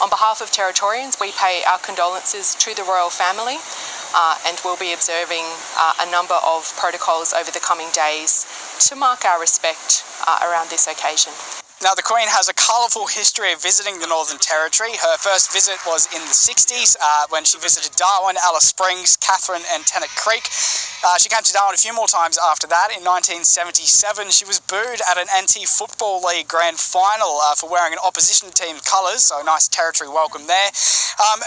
On behalf of Territorians, we pay our condolences to the royal family and we'll be observing a number of protocols over the coming days to mark our respect around this occasion. Now, the Queen has a colourful history of visiting the Northern Territory. Her first visit was in the 60s when she visited Darwin, Alice Springs, Katherine and Tennant Creek. She came to Darwin a few more times after that. In 1977, she was booed at an anti-football league grand final for wearing an opposition team's colours, so a nice territory welcome there.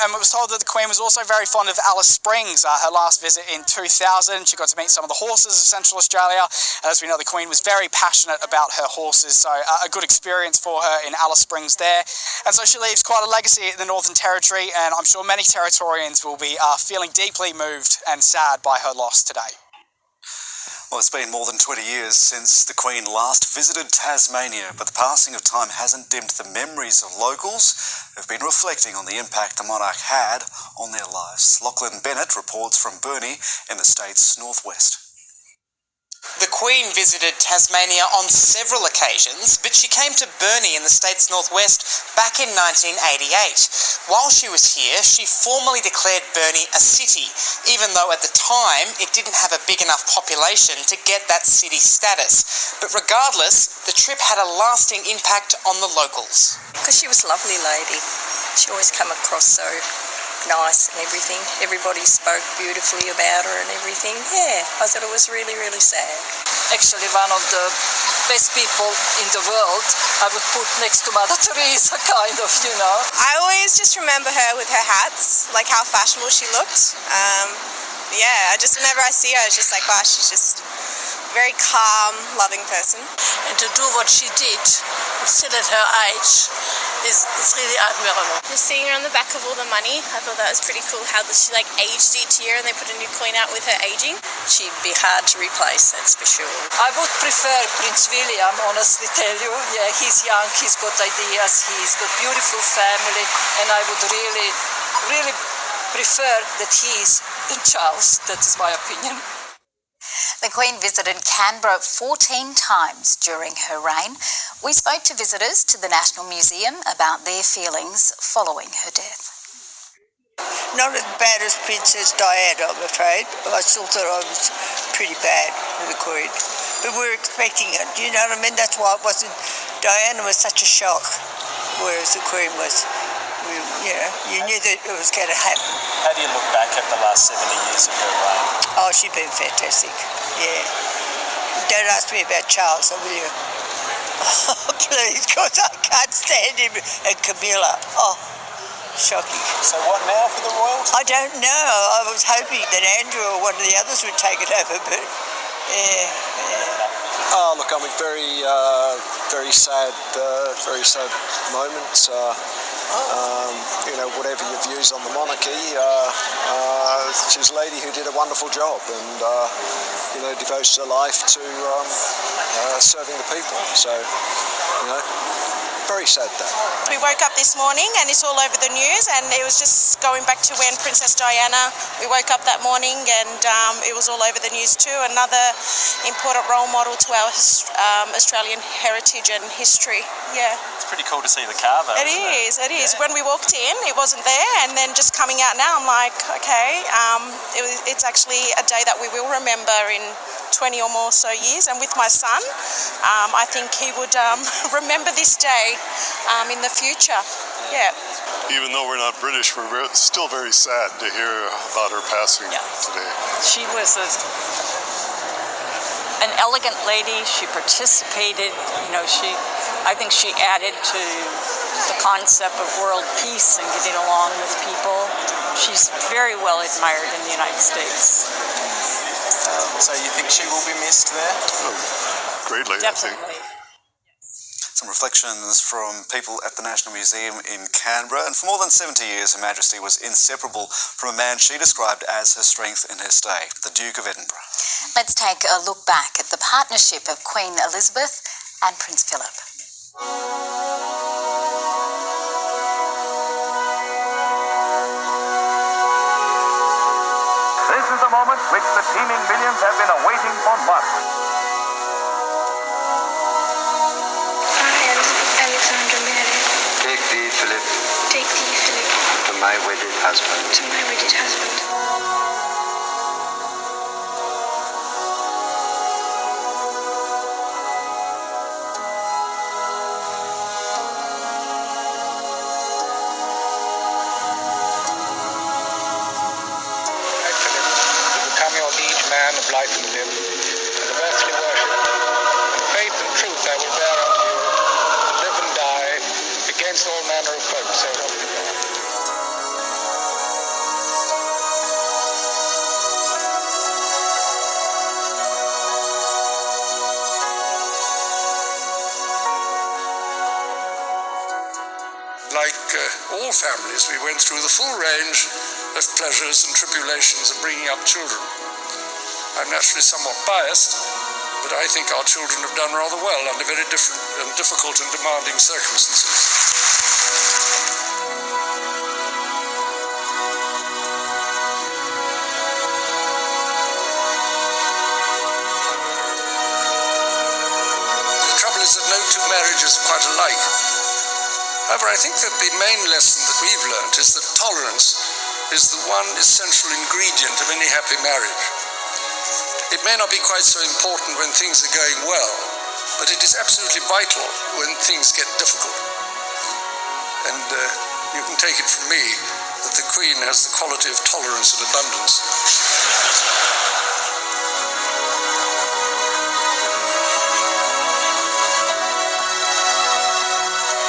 And we was told that the Queen was also very fond of Alice Springs. Her last visit in 2000, she got to meet some of the horses of Central Australia. And as we know, the Queen was very passionate about her horses, so a good experience for her in Alice Springs there. And so she leaves quite a legacy in the Northern Territory, and I'm sure many Territorians will be feeling deeply moved and sad by her loss today. Well, it's been more than 20 years since the Queen last visited Tasmania, but the passing of time hasn't dimmed the memories of locals who've been reflecting on the impact the monarch had on their lives. Lachlan Bennett reports from Burnie in the state's northwest. The Queen visited Tasmania on several occasions, but she came to Burnie in the state's northwest back in 1988. While she was here, she formally declared Burnie a city, even though at the time it didn't have a big enough population to get that city status. But regardless, the trip had a lasting impact on the locals. Because she was a lovely lady. She always came across so nice and everything. Everybody spoke beautifully about her and everything. Yeah, I thought it was really, really sad. Actually, one of the best people in the world, I would put next to Mother Teresa, kind of, you know. I always just remember her with her hats, like how fashionable she looked. Yeah, whenever I see her, it's just like, wow, she's just a very calm, loving person. And to do what she did, still at her age, is really admirable. Just seeing her on the back of all the money, I thought that was pretty cool how she aged each year and they put a new queen out with her aging. She'd be hard to replace, that's for sure. I would prefer Prince William, honestly tell you. Yeah, he's young, he's got ideas, he's got beautiful family, and I would really, really prefer that he's in Charles. That is my opinion. The Queen visited Canberra 14 times during her reign. We spoke to visitors to the National Museum about their feelings following her death. Not as bad as Princess Diana, I'm afraid. I still thought I was pretty bad with the Queen. But we were expecting it, you know what I mean? That's why it wasn't... Diana was such a shock, whereas the Queen was... You knew that it was going to happen. How do you look back at the last 70 years of her reign? Oh, she's been fantastic, yeah. Don't ask me about Charles, will you? Oh, please, because I can't stand him. And Camilla, oh, shocking. So what now for the royals? I don't know. I was hoping that Andrew or one of the others would take it over, but yeah. Oh, look, I mean, very sad moment. Whatever your views on the monarchy, she's a lady who did a wonderful job and, devotes her life to serving the people. So, very sad day. We woke up this morning and it's all over the news, and it was just going back to when Princess Diana, we woke up that morning and it was all over the news too. Another important role model to our Australian heritage and history. Yeah. It's pretty cool to see the car though. It is. Yeah. When we walked in, it wasn't there, and then just coming out now, I'm like, okay, it's actually a day that we will remember in 20 or more so years. And with my son, I think he would remember this day in the future. Yeah. Even though we're not British, we're still very sad to hear about her passing today. She was an elegant lady. She participated. I think she added to the concept of world peace and getting along with people. She's very well admired in the United States. So you think she will be missed there? Oh, greatly, definitely. I think. Some reflections from people at the National Museum in Canberra. And for more than 70 years, Her Majesty was inseparable from a man she described as her strength in her stay, the Duke of Edinburgh. Let's take a look back at the partnership of Queen Elizabeth and Prince Philip. This is the moment which the teeming millions have been awaiting for months. I am Alexandra Mary. Take thee, Philip. Take thee, my wedded husband. To my wedded husband. Man of life and limb, and of earthly worship, and faith and truth I will bear unto you, to live and die, against all manner of folk, so help me God. Like all families, we went through the full range of pleasures and tribulations of bringing up children. I'm naturally somewhat biased, but I think our children have done rather well under very different and difficult and demanding circumstances. The trouble is that no two marriages are quite alike. However, I think that the main lesson that we've learnt is that tolerance is the one essential ingredient of any happy marriage. It may not be quite so important when things are going well, but it is absolutely vital when things get difficult. And you can take it from me that the Queen has the quality of tolerance and abundance.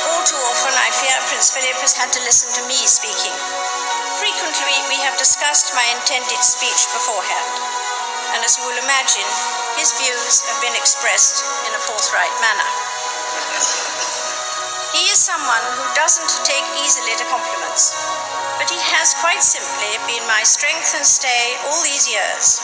All too often, I fear Prince Philip has had to listen to me speaking. Frequently, we have discussed my intended speech beforehand. And as you will imagine, his views have been expressed in a forthright manner. He is someone who doesn't take easily to compliments, but he has quite simply been my strength and stay all these years.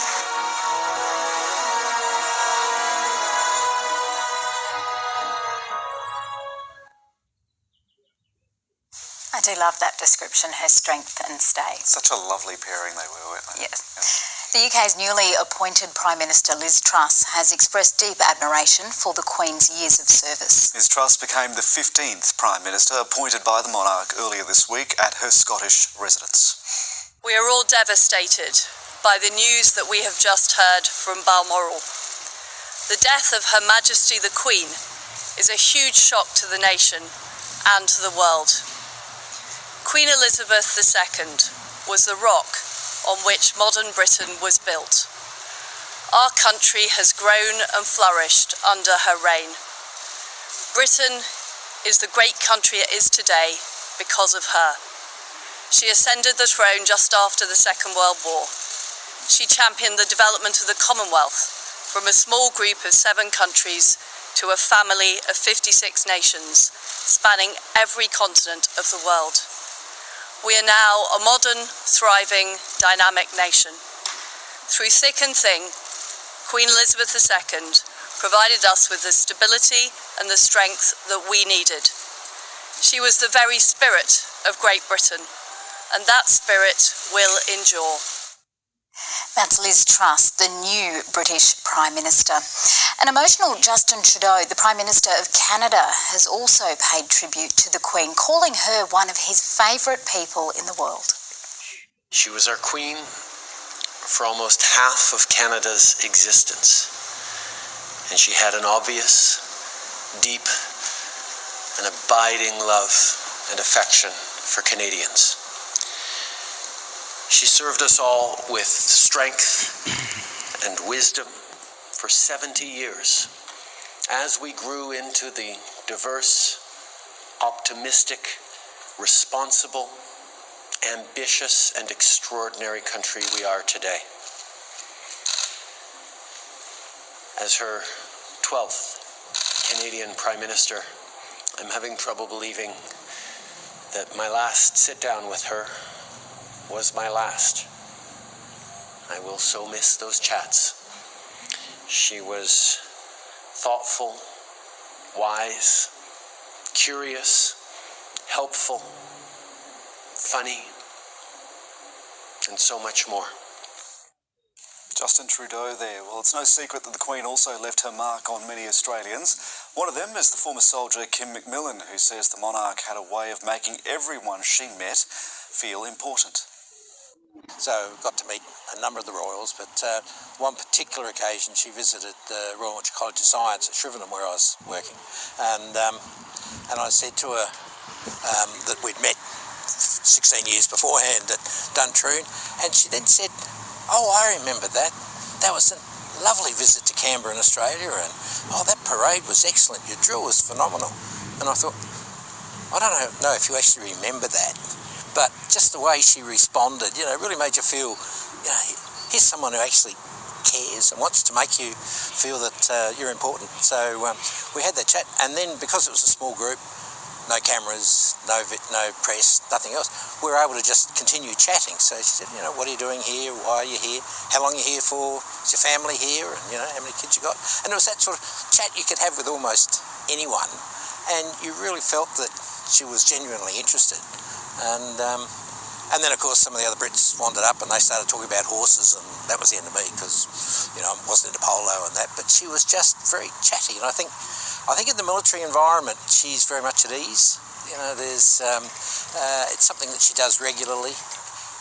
I do love that description, her strength and stay. Such a lovely pairing they were, weren't they? Yes. Yeah. The UK's newly appointed Prime Minister Liz Truss has expressed deep admiration for the Queen's years of service. Liz Truss became the 15th Prime Minister appointed by the monarch earlier this week at her Scottish residence. We are all devastated by the news that we have just heard from Balmoral. The death of Her Majesty the Queen is a huge shock to the nation and to the world. Queen Elizabeth II was the rock on which modern Britain was built. Our country has grown and flourished under her reign. Britain is the great country it is today because of her. She ascended the throne just after the Second World War. She championed the development of the Commonwealth from a small group of 7 countries to a family of 56 nations, spanning every continent of the world. We are now a modern, thriving, dynamic nation. Through thick and thin, Queen Elizabeth II provided us with the stability and the strength that we needed. She was the very spirit of Great Britain, and that spirit will endure. That's Liz Truss, the new British Prime Minister. An emotional Justin Trudeau, the Prime Minister of Canada, has also paid tribute to the Queen, calling her one of his favourite people in the world. She was our Queen for almost half of Canada's existence, and she had an obvious, deep, and abiding love and affection for Canadians. She served us all with strength and wisdom for 70 years as we grew into the diverse, optimistic, responsible, ambitious, and extraordinary country we are today. As her 12th Canadian Prime Minister, I'm having trouble believing that my last sit-down with her was my last. I will so miss those chats. She was thoughtful, wise, curious, helpful, funny, and so much more. Justin Trudeau there. Well, it's no secret that the Queen also left her mark on many Australians. One of them is the former soldier Kim McMillan, who says the monarch had a way of making everyone she met feel important. So got to meet a number of the royals, but one particular occasion she visited the Royal Military College of Science at Shrivenham where I was working, and I said to her that we'd met 16 years beforehand at Duntroon, and she then said, "Oh, I remember that. That was a lovely visit to Canberra in Australia, and oh, that parade was excellent. Your drill was phenomenal." And I thought, I don't know if you actually remember that, but just the way she responded, really made you feel, here's someone who actually cares and wants to make you feel that you're important. So we had that chat, and then because it was a small group, no cameras, no press, nothing else, we were able to just continue chatting. So she said, "What are you doing here? Why are you here? How long are you here for? Is your family here? And, how many kids you got?" And it was that sort of chat you could have with almost anyone, and you really felt that she was genuinely interested. And then, of course, some of the other Brits wandered up and they started talking about horses, and that was the end of me because, I wasn't into polo and that. But she was just very chatty, and I think in the military environment she's very much at ease. There's it's something that she does regularly,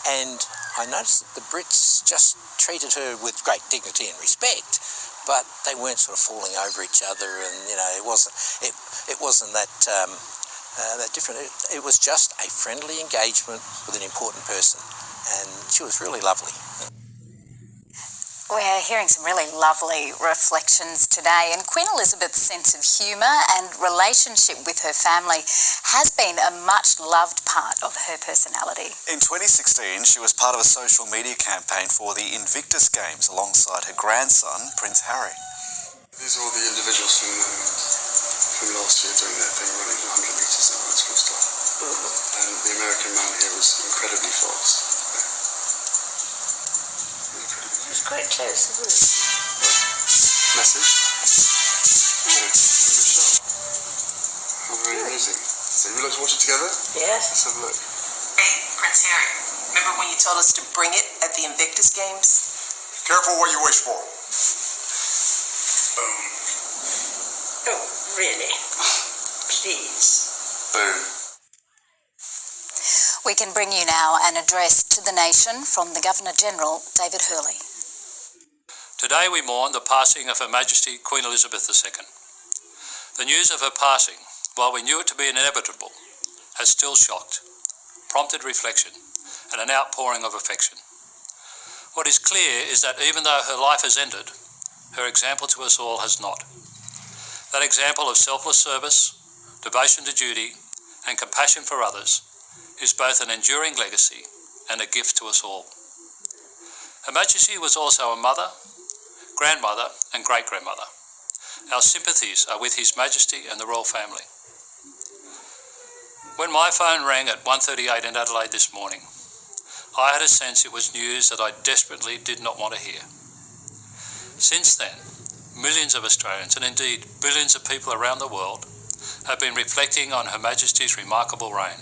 and I noticed that the Brits just treated her with great dignity and respect, but they weren't sort of falling over each other, and it wasn't that different. It was just a friendly engagement with an important person, and she was really lovely. We're hearing some really lovely reflections today, and Queen Elizabeth's sense of humour and relationship with her family has been a much-loved part of her personality. In 2016, she was part of a social media campaign for the Invictus Games alongside her grandson, Prince Harry. These are all the individuals from last year doing their thing, running 100 metres and all that sort of stuff. And the American man here was incredibly fast. It's quite close, isn't it? Message? Oh, from Michelle. How very amusing. So you would like to watch it together? Yes. Let's have a look. Hey, Prince Harry, remember when you told us to bring it at the Invictus Games? Careful what you wish for. Boom. Oh, really? Please. Boom. We can bring you now an address to the nation from the Governor-General, David Hurley. Today we mourn the passing of Her Majesty Queen Elizabeth II. The news of her passing, while we knew it to be inevitable, has still shocked, prompted reflection, and an outpouring of affection. What is clear is that even though her life has ended, her example to us all has not. That example of selfless service, devotion to duty, and compassion for others is both an enduring legacy and a gift to us all. Her Majesty was also a mother, grandmother and great-grandmother. Our sympathies are with His Majesty and the royal family. When my phone rang at 1:38 in Adelaide this morning, I had a sense it was news that I desperately did not want to hear. Since then, millions of Australians, and indeed billions of people around the world, have been reflecting on Her Majesty's remarkable reign.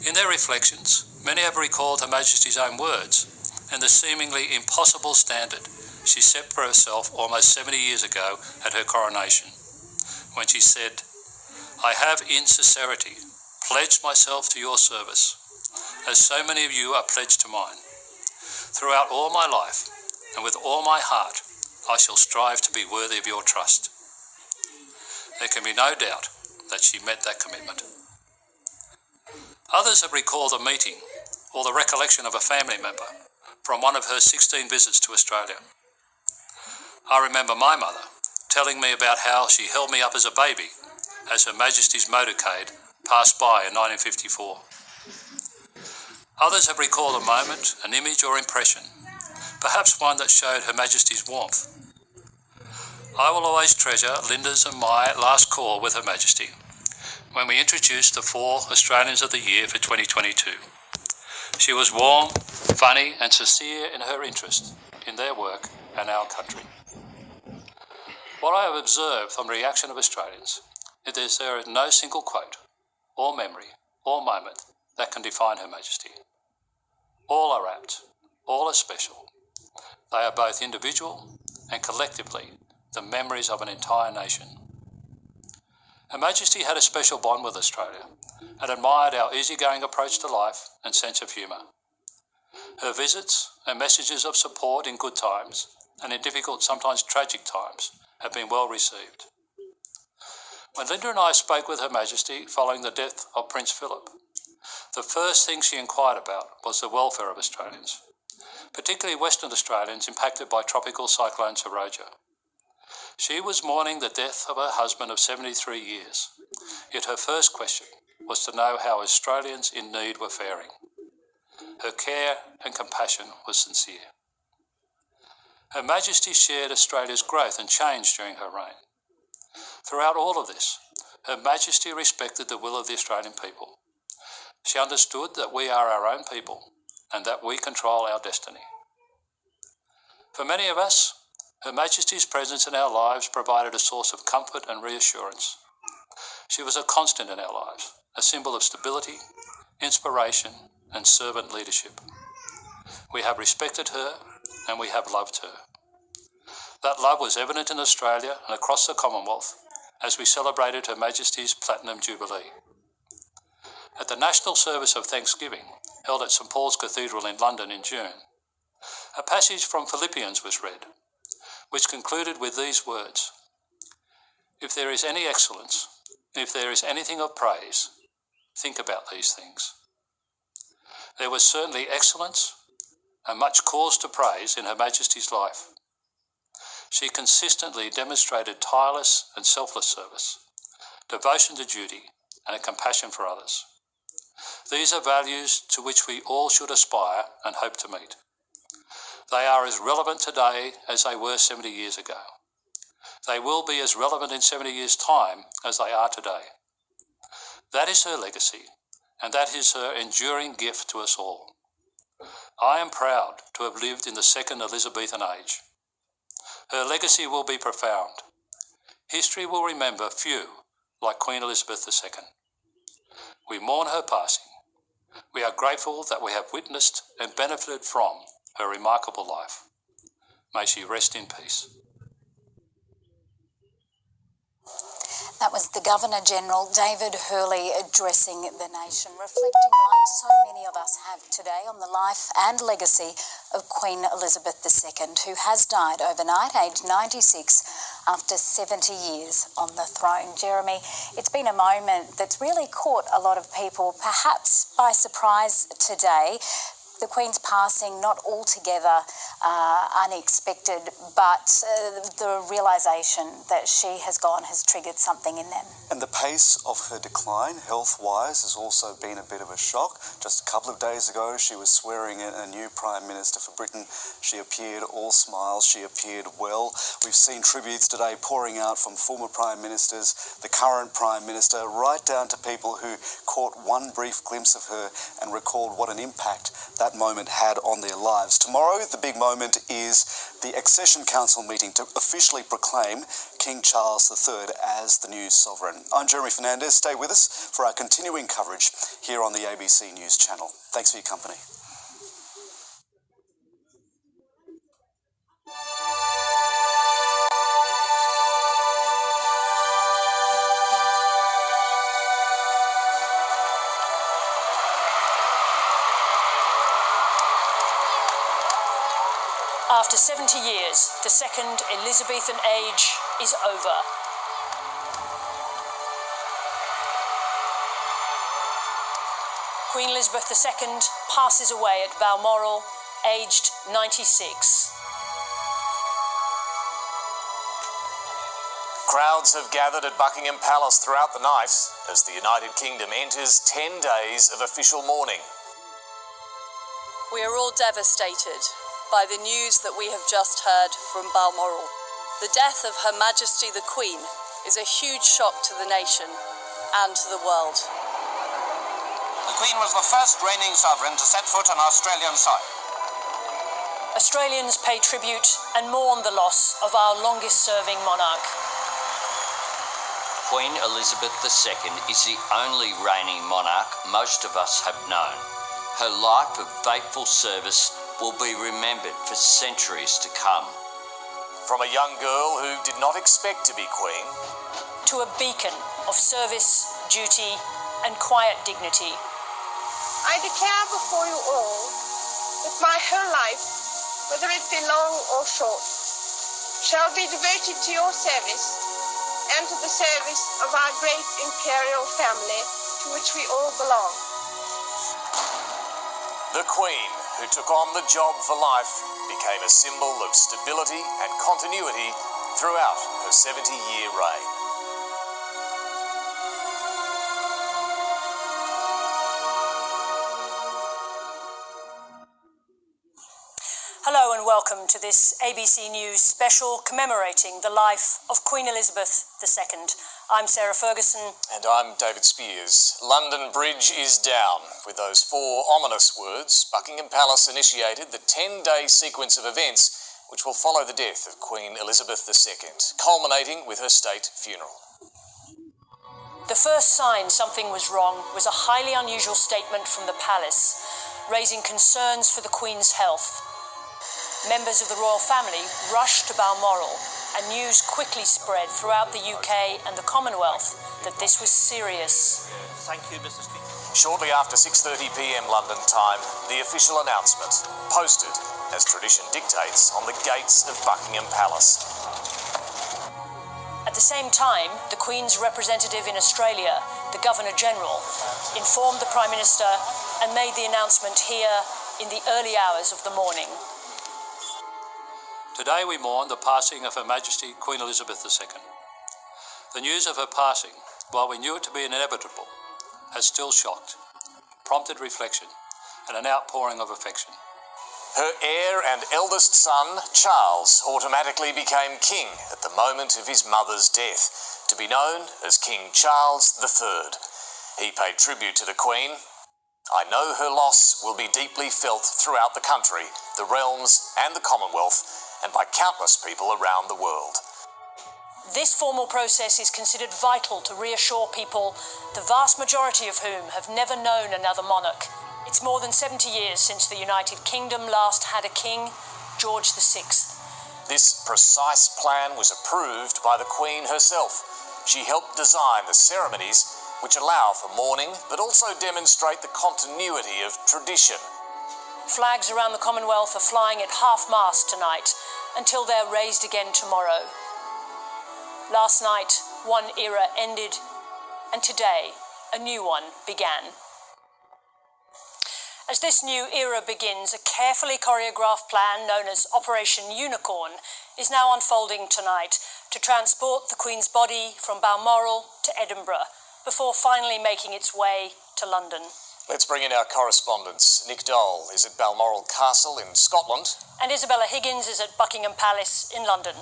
In their reflections, many have recalled Her Majesty's own words and the seemingly impossible standard she set for herself almost 70 years ago at her coronation, when she said, "I have in sincerity pledged myself to your service, as so many of you are pledged to mine. Throughout all my life, and with all my heart, I shall strive to be worthy of your trust." There can be no doubt that she met that commitment. Others have recalled a meeting or the recollection of a family member from one of her 16 visits to Australia. I remember my mother telling me about how she held me up as a baby as Her Majesty's motorcade passed by in 1954. Others have recalled a moment, an image or impression, perhaps one that showed Her Majesty's warmth. I will always treasure Linda's and my last call with Her Majesty, when we introduced the 4 Australians of the Year for 2022. She was warm, funny and sincere in her interest in their work and our country. What I have observed from the reaction of Australians is there is no single quote, or memory, or moment that can define Her Majesty. All are apt, all are special. They are both individual and collectively the memories of an entire nation. Her Majesty had a special bond with Australia, and admired our easygoing approach to life and sense of humour. Her visits and messages of support in good times and in difficult, sometimes tragic times have been well received. When Linda and I spoke with Her Majesty following the death of Prince Philip, the first thing she inquired about was the welfare of Australians, particularly Western Australians impacted by tropical cyclone Saroja. She was mourning the death of her husband of 73 years, yet her first question was to know how Australians in need were faring. Her care and compassion was sincere. Her Majesty shared Australia's growth and change during her reign. Throughout all of this, Her Majesty respected the will of the Australian people. She understood that we are our own people and that we control our destiny. For many of us, Her Majesty's presence in our lives provided a source of comfort and reassurance. She was a constant in our lives, a symbol of stability, inspiration, and servant leadership. We have respected her and we have loved her. That love was evident in Australia and across the Commonwealth as we celebrated Her Majesty's Platinum Jubilee. At the National Service of Thanksgiving, held at St Paul's Cathedral in London in June, a passage from Philippians was read, which concluded with these words: "If there is any excellence, if there is anything of praise, think about these things." There was certainly excellence and much cause to praise in Her Majesty's life. She consistently demonstrated tireless and selfless service, devotion to duty, and a compassion for others. These are values to which we all should aspire and hope to meet. They are as relevant today as they were 70 years ago. They will be as relevant in 70 years' time as they are today. That is her legacy, and that is her enduring gift to us all. I am proud to have lived in the second Elizabethan age. Her legacy will be profound. History will remember few like Queen Elizabeth II. We mourn her passing. We are grateful that we have witnessed and benefited from her remarkable life. May she rest in peace. That was the Governor-General, David Hurley, addressing the nation, reflecting, like so many of us have today, on the life and legacy of Queen Elizabeth II, who has died overnight, aged 96, after 70 years on the throne. Jeremy, it's been a moment that's really caught a lot of people, perhaps by surprise today. The Queen's passing, not altogether unexpected, but the realisation that she has gone has triggered something in them. And the pace of her decline, health-wise, has also been a bit of a shock. Just a couple of days ago, she was swearing in a new Prime Minister for Britain. She appeared all smiles. She appeared well. We've seen tributes today pouring out from former Prime Ministers, the current Prime Minister, right down to people who caught one brief glimpse of her and recalled what an impact that moment had on their lives. Tomorrow, the big moment is the Accession Council meeting to officially proclaim King Charles III as the new sovereign. I'm Jeremy Fernandez. Stay with us for our continuing coverage here on the ABC News channel. Thanks for your company. After 70 years, the second Elizabethan age is over. Queen Elizabeth II passes away at Balmoral, aged 96. Crowds have gathered at Buckingham Palace throughout the night as the United Kingdom enters 10 days of official mourning. We are all devastated by the news that we have just heard from Balmoral. The death of Her Majesty the Queen is a huge shock to the nation and to the world. The Queen was the first reigning sovereign to set foot on Australian soil. Australians pay tribute and mourn the loss of our longest-serving monarch. Queen Elizabeth II is the only reigning monarch most of us have known. Her life of faithful service will be remembered for centuries to come. From a young girl who did not expect to be queen, to a beacon of service, duty and quiet dignity. I declare before you all that my whole life, whether it be long or short, shall be devoted to your service and to the service of our great imperial family to which we all belong. The Queen, who took on the job for life, became a symbol of stability and continuity throughout her 70-year reign. Hello and welcome to this ABC News special commemorating the life of Queen Elizabeth II. I'm Sarah Ferguson. And I'm David Spears. London Bridge is down. With those 4 ominous words, Buckingham Palace initiated the 10-day sequence of events which will follow the death of Queen Elizabeth II, culminating with her state funeral. The first sign something was wrong was a highly unusual statement from the palace, raising concerns for the Queen's health. Members of the royal family rushed to Balmoral, and news quickly spread throughout the UK and the Commonwealth that this was serious. Thank you, Mr. Speaker. Shortly after 6:30 p.m. London time, the official announcement, posted, as tradition dictates, on the gates of Buckingham Palace. At the same time, the Queen's representative in Australia, the Governor-General, informed the Prime Minister and made the announcement here in the early hours of the morning. Today we mourn the passing of Her Majesty Queen Elizabeth II. The news of her passing, while we knew it to be inevitable, has still shocked, prompted reflection, and an outpouring of affection. Her heir and eldest son, Charles, automatically became king at the moment of his mother's death, to be known as King Charles III. He paid tribute to the Queen. I know her loss will be deeply felt throughout the country, the realms and the Commonwealth, and by countless people around the world. This formal process is considered vital to reassure people, the vast majority of whom have never known another monarch. It's more than 70 years since the United Kingdom last had a king, George VI. This precise plan was approved by the Queen herself. She helped design the ceremonies which allow for mourning, but also demonstrate the continuity of tradition. Flags around the Commonwealth are flying at half-mast tonight, until they're raised again tomorrow. Last night, one era ended, and today, a new one began. As this new era begins, a carefully choreographed plan known as Operation Unicorn is now unfolding tonight to transport the Queen's body from Balmoral to Edinburgh, before finally making its way to London. Let's bring in our correspondents. Nick Dole is at Balmoral Castle in Scotland. And Isabella Higgins is at Buckingham Palace in London.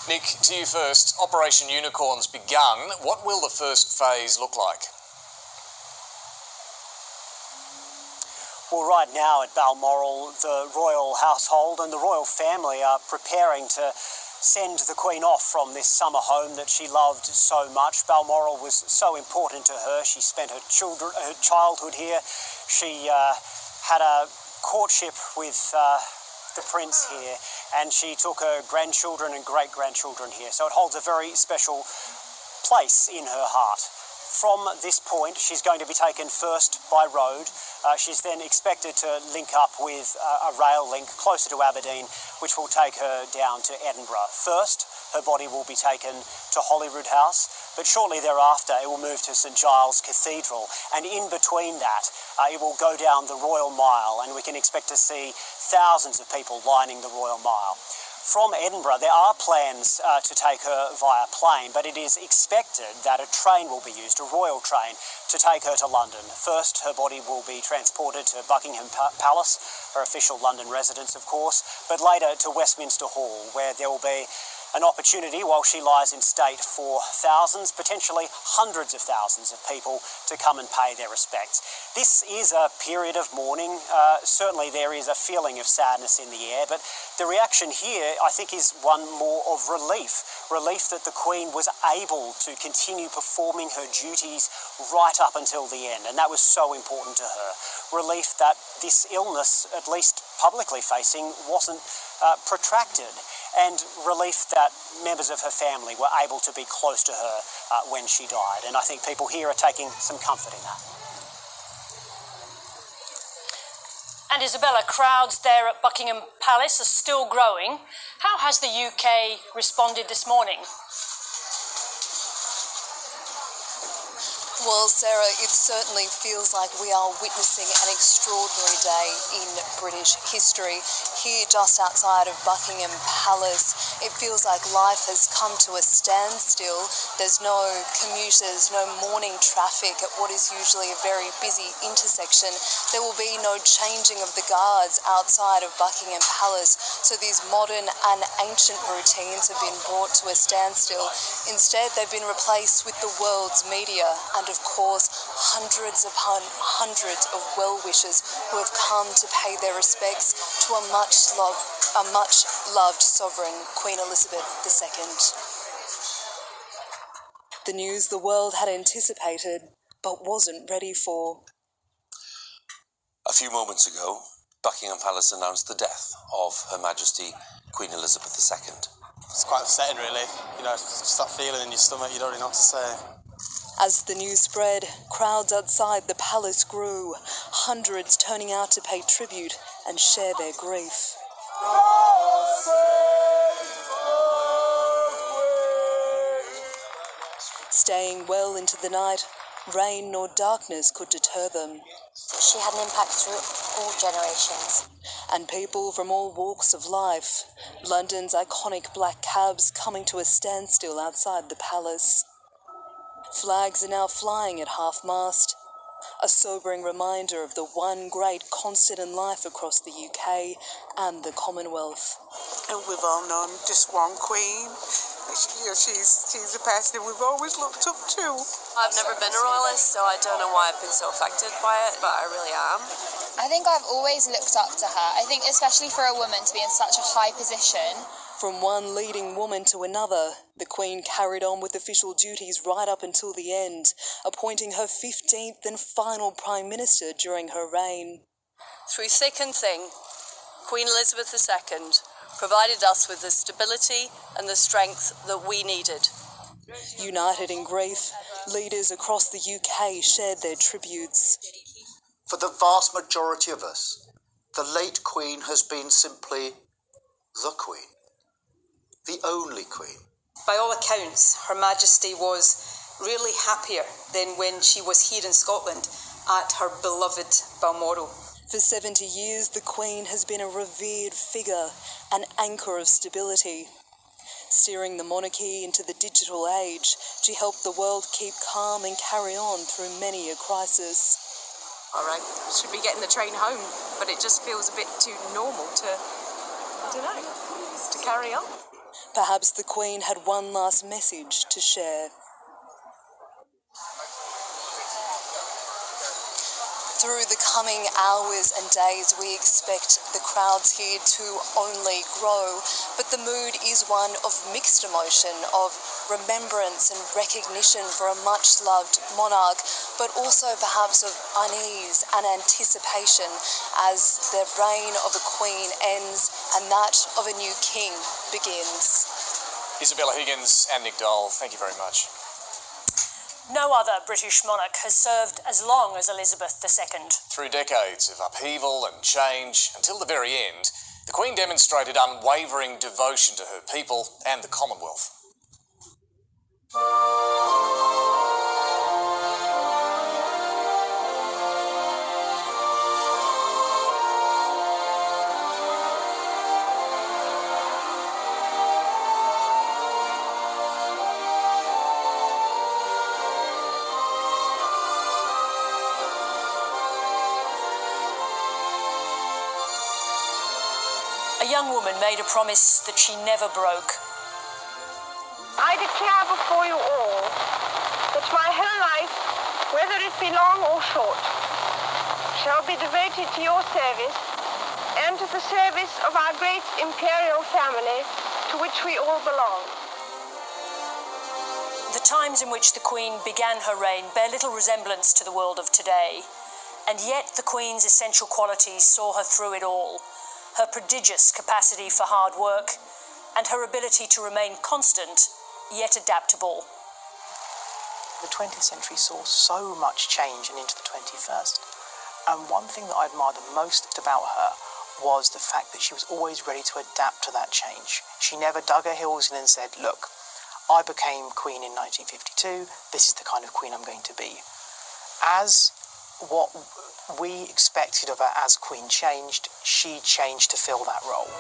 Nick, to you first. Operation Unicorn's begun. What will the first phase look like? Well, right now at Balmoral, the royal household and the royal family are preparing to send the Queen off from this summer home that she loved so much. Balmoral was so important to her. She spent her childhood here. She had a courtship with the Prince here, and she took her grandchildren and great-grandchildren here. So it holds a very special place in her heart. From this point, she's going to be taken first by road. She's then expected to link up with a rail link closer to Aberdeen, which will take her down to Edinburgh. First, her body will be taken to Holyrood House, but shortly thereafter it will move to St Giles Cathedral, and in between that it will go down the Royal Mile, and we can expect to see thousands of people lining the Royal Mile. From Edinburgh, there are plans to take her via plane, but it is expected that a train will be used, a royal train, to take her to London. First, her body will be transported to Buckingham Palace, her official London residence, of course, but later to Westminster Hall, where there will be an opportunity while she lies in state for thousands, potentially hundreds of thousands of people to come and pay their respects. This is a period of mourning. Certainly there is a feeling of sadness in the air, but the reaction here, I think, is one more of relief. Relief that the Queen was able to continue performing her duties right up until the end, and that was so important to her. Relief that this illness, at least publicly facing, wasn't protracted. and relief that members of her family were able to be close to her when she died. And I think people here are taking some comfort in that. And Isabella, crowds there at Buckingham Palace are still growing. How has the UK responded this morning? Well, Sarah, it certainly feels like we are witnessing an extraordinary day in British history. Here just outside of Buckingham Palace, it feels like life has come to a standstill. There's no commuters, no morning traffic at what is usually a very busy intersection. There will be no changing of the guards outside of Buckingham Palace, so these modern and ancient routines have been brought to a standstill. Instead, they've been replaced with the world's media and, of course, hundreds upon hundreds of well-wishers who have come to pay their respects to a much-loved sovereign, Queen Elizabeth II. The news the world had anticipated but wasn't ready for. A few moments ago, Buckingham Palace announced the death of Her Majesty Queen Elizabeth II. It's quite upsetting, really. You know, just that feeling in your stomach, you don't really know what to say. As the news spread, crowds outside the palace grew, hundreds turning out to pay tribute and share their grief. Staying well into the night, rain nor darkness could deter them. She had an impact through all generations. And people from all walks of life. London's iconic black cabs coming to a standstill outside the palace. Flags are now flying at half-mast, a sobering reminder of the one great constant in life across the UK and the Commonwealth. And we've all known just one queen. She's a person we've always looked up to. I've never been a royalist, so I don't know why I've been so affected by it, but I really am. I think I've always looked up to her. I think especially for a woman to be in such a high position. From one leading woman to another, the Queen carried on with official duties right up until the end, appointing her 15th and final Prime Minister during her reign. Through thick and thin, Queen Elizabeth II provided us with the stability and the strength that we needed. United in grief, leaders across the UK shared their tributes. For the vast majority of us, the late Queen has been simply the Queen. The only Queen. By all accounts, Her Majesty was really happier than when she was here in Scotland at her beloved Balmoral. For 70 years, the Queen has been a revered figure, an anchor of stability. Steering the monarchy into the digital age, she helped the world keep calm and carry on through many a crisis. All right, should be getting the train home, but it just feels a bit too normal to, I don't know, to carry on. Perhaps the Queen had one last message to share. Through the coming hours and days, we expect the crowds here to only grow, but the mood is one of mixed emotion, of remembrance and recognition for a much-loved monarch, but also perhaps of unease and anticipation as the reign of a queen ends and that of a new king begins. Isabella Higgins and Nick Dole, thank you very much. No other British monarch has served as long as Elizabeth II. Through decades of upheaval and change, until the very end, the Queen demonstrated unwavering devotion to her people and the Commonwealth. A young woman made a promise that she never broke. I declare before you all that my whole life, whether it be long or short, shall be devoted to your service and to the service of our great imperial family to which we all belong. The times in which the Queen began her reign bear little resemblance to the world of today, and yet the Queen's essential qualities saw her through it all. Her prodigious capacity for hard work, and her ability to remain constant, yet adaptable. The 20th century saw so much change and into the 21st. And one thing that I admired the most about her was the fact that she was always ready to adapt to that change. She never dug her heels in and said, look, I became queen in 1952, this is the kind of queen I'm going to be. As what we expected of her as queen changed, she changed to fill that role.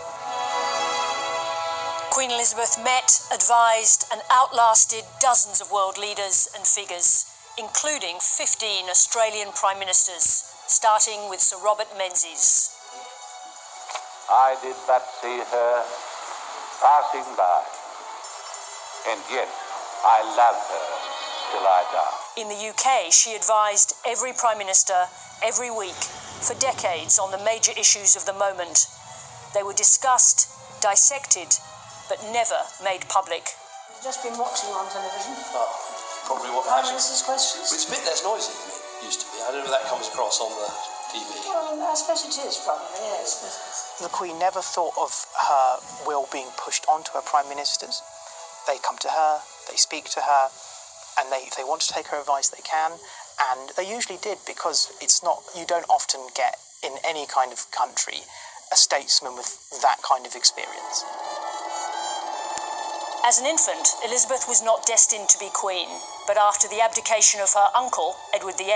Queen Elizabeth met, advised and outlasted dozens of world leaders and figures, including 15 Australian Prime Ministers, starting with Sir Robert Menzies. I did but see her passing by, and yet I loved her till I died. In the UK, she advised every Prime Minister every week for decades on the major issues of the moment. They were discussed, dissected, but never made public. You've just been watching on television? Oh, probably what Prime Minister's questions? It's a bit less noisy than it used to be. I don't know if that comes across on the TV. Well, I suppose it is, probably, yes. The Queen never thought of her will being pushed onto her Prime Ministers. They come to her, they speak to her, and if they want to take her advice, they can. And they usually did, because you don't often get, in any kind of country, a statesman with that kind of experience. As an infant, Elizabeth was not destined to be queen, but after the abdication of her uncle, Edward VIII,